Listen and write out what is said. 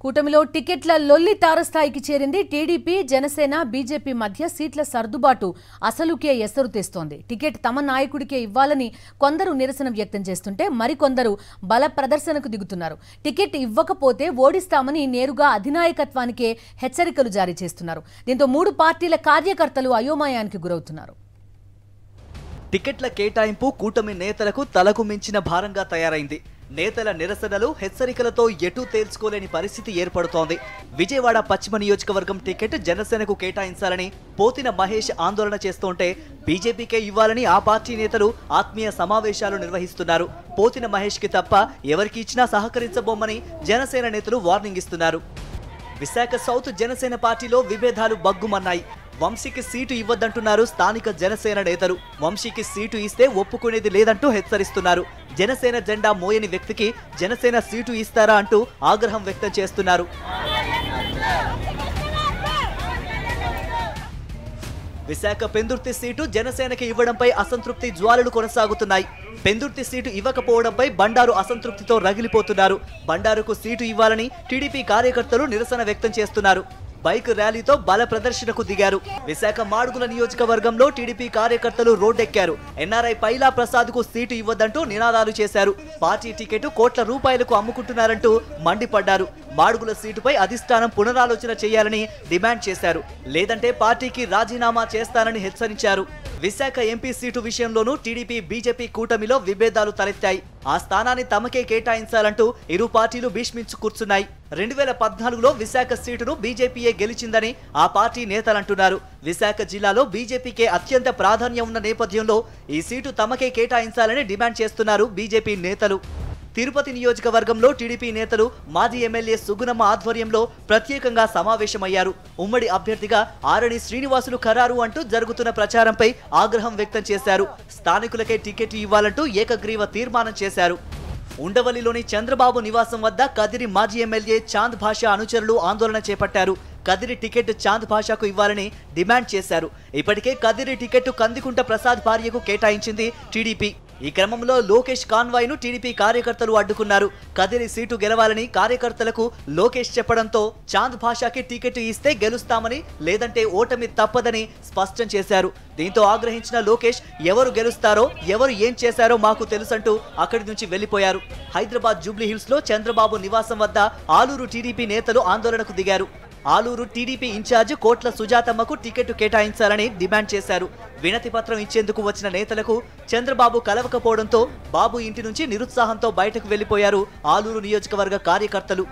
కూటమిలో టికెట్ల లొల్లి తారస్థాయికి చేరింది. టీడీపీ, జనసేన, బీజేపీ మధ్య సీట్ల సర్దుబాటు అసలుకే ఎసరు తెస్తోంది. టికెట్ తమ నాయకుడికే ఇవ్వాలని కొందరు నిరసన వ్యక్తం చేస్తుంటే మరికొందరు బల ప్రదర్శనకు దిగుతున్నారు. టికెట్ ఇవ్వకపోతే ఓడిస్తామని నేరుగా అధినాయకత్వానికే హెచ్చరికలు జారీ చేస్తున్నారు. దీంతో మూడు పార్టీల కార్యకర్తలు అయోమయానికి గురవుతున్నారు. టికెట్ల కేటాయింపు కూటమి నేతలకు తలకు మించిన భారంగా తయారైంది. నేతల నిరసనలు, హెచ్చరికలతో ఎటూ తేల్చుకోలేని పరిస్థితి ఏర్పడుతోంది. విజయవాడ పశ్చిమ నియోజకవర్గం టికెట్ జనసేనకు కేటాయించాలని పోతిన మహేష్ ఆందోళన చేస్తుంటే బీజేపీకే ఇవ్వాలని ఆ పార్టీ నేతలు ఆత్మీయ సమావేశాలు నిర్వహిస్తున్నారు. పోతిన మహేష్ కి తప్ప ఎవరికి ఇచ్చినా సహకరించబోమని జనసేన నేతలు వార్నింగ్ ఇస్తున్నారు. విశాఖ సౌత్ జనసేన పార్టీలో విభేదాలు బగ్గుమన్నాయి. వంశీకి సీటు ఇవ్వద్దంటున్నారు స్థానిక జనసేన నేతలు. వంశీకి సీటు ఇస్తే ఒప్పుకునేది లేదంటూ హెచ్చరిస్తున్నారు. జనసేన జెండా మోయని వ్యక్తికి జనసేన సీటు ఇస్తారా అంటూ ఆగ్రహం వ్యక్తం చేస్తున్నారు. విశాఖ పెందుర్తి సీటు జనసేనకి ఇవ్వడంపై అసంతృప్తి జ్వాలలు కొనసాగుతున్నాయి. పెందుర్తి సీటు ఇవ్వకపోవడంపై బండారు అసంతృప్తితో రగిలిపోతున్నారు. బండారుకు సీటు ఇవ్వాలని టీడీపీ కార్యకర్తలు నిరసన వ్యక్తం చేస్తున్నారు. బైక్ ర్యాలీతో బల ప్రదర్శనకు దిగారు. విశాఖ మాడుగుల నియోజకవర్గంలో టీడీపీ కార్యకర్తలు రోడ్డెక్కారు. ఎన్ఆర్ఐ పైలా ప్రసాద్ కు సీటు ఇవ్వద్దంటూ నినాదాలు చేశారు. పార్టీ టికెట్ కోట్ల రూపాయలకు అమ్ముకుంటున్నారంటూ మండిపడ్డారు. మాడుగుల సీటుపై అధిష్టానం పునరాలోచన చేయాలని డిమాండ్ చేశారు. లేదంటే పార్టీకి రాజీనామా చేస్తానని హెచ్చరించారు. విశాఖ ఎంపీ సీటు విషయంలోనూ టీడీపీ, బీజేపీ కూటమిలో విభేదాలు తలెత్తాయి. ఆ స్థానాన్ని తమకే కేటాయించాలంటూ ఇరు పార్టీలు భీష్మించు కూర్చున్నాయి. 2014లో విశాఖ సీటును బీజేపీయే గెలిచిందని ఆ పార్టీ నేతలంటున్నారు. విశాఖ జిల్లాలో బీజేపీకే అత్యంత ప్రాధాన్యం ఉన్న నేపథ్యంలో ఈ సీటు తమకే కేటాయించాలని డిమాండ్ చేస్తున్నారు బీజేపీ నేతలు. తిరుపతి నియోజకవర్గంలో టీడీపీ నేతలు మాజీ ఎమ్మెల్యే సుగుణమ్మ ఆధ్వర్యంలో ప్రత్యేకంగా సమావేశమయ్యారు. ఉమ్మడి అభ్యర్థిగా ఆరణి శ్రీనివాసులు ఖరారు అంటూ జరుగుతున్న ప్రచారంపై ఆగ్రహం వ్యక్తం చేశారు. స్థానికులకే టికెట్ ఇవ్వాలంటూ ఏకగ్రీవ తీర్మానం చేశారు. ఉండవల్లిలోని చంద్రబాబు నివాసం వద్ద కదిరి మాజీ ఎమ్మెల్యే చాంద్ భాషా అనుచరులు ఆందోళన చేపట్టారు. కదిరి టికెట్ చాంద్ భాషాకు ఇవ్వాలని డిమాండ్ చేశారు. ఇప్పటికే కదిరి టికెట్ కందికుంట ప్రసాద్ భార్యకు కేటాయించింది టీడీపీ. ఈ క్రమంలో లోకేష్ కాన్వాయ్ ను టీడీపీ కార్యకర్తలు అడ్డుకున్నారు. కదిరి సీటు గెలవాలని కార్యకర్తలకు లోకేష్ చెప్పడంతో చాంద్ భాషాకి టికెట్ ఇస్తే గెలుస్తామని, లేదంటే ఓటమి తప్పదని స్పష్టం చేశారు. దీంతో ఆగ్రహించిన లోకేష్ ఎవరు గెలుస్తారో, ఎవరు ఏం చేశారో మాకు తెలుసంటూ అక్కడి నుంచి వెళ్లిపోయారు. హైదరాబాద్ జూబ్లీ హిల్స్ లో చంద్రబాబు నివాసం వద్ద ఆలూరు టీడీపీ నేతలు ఆందోళనకు దిగారు. ఆలూరు టీడీపీ ఇన్ఛార్జ్ కోట్ల సుజాతమ్మకు టికెట్ కేటాయించాలని డిమాండ్ చేశారు. వినతి పత్రం ఇచ్చేందుకు వచ్చిన నేతలకు చంద్రబాబు కలవకపోవడంతో బాబు ఇంటి నుంచి నిరుత్సాహంతో బయటకు వెళ్లిపోయారు ఆలూరు నియోజకవర్గ కార్యకర్తలు.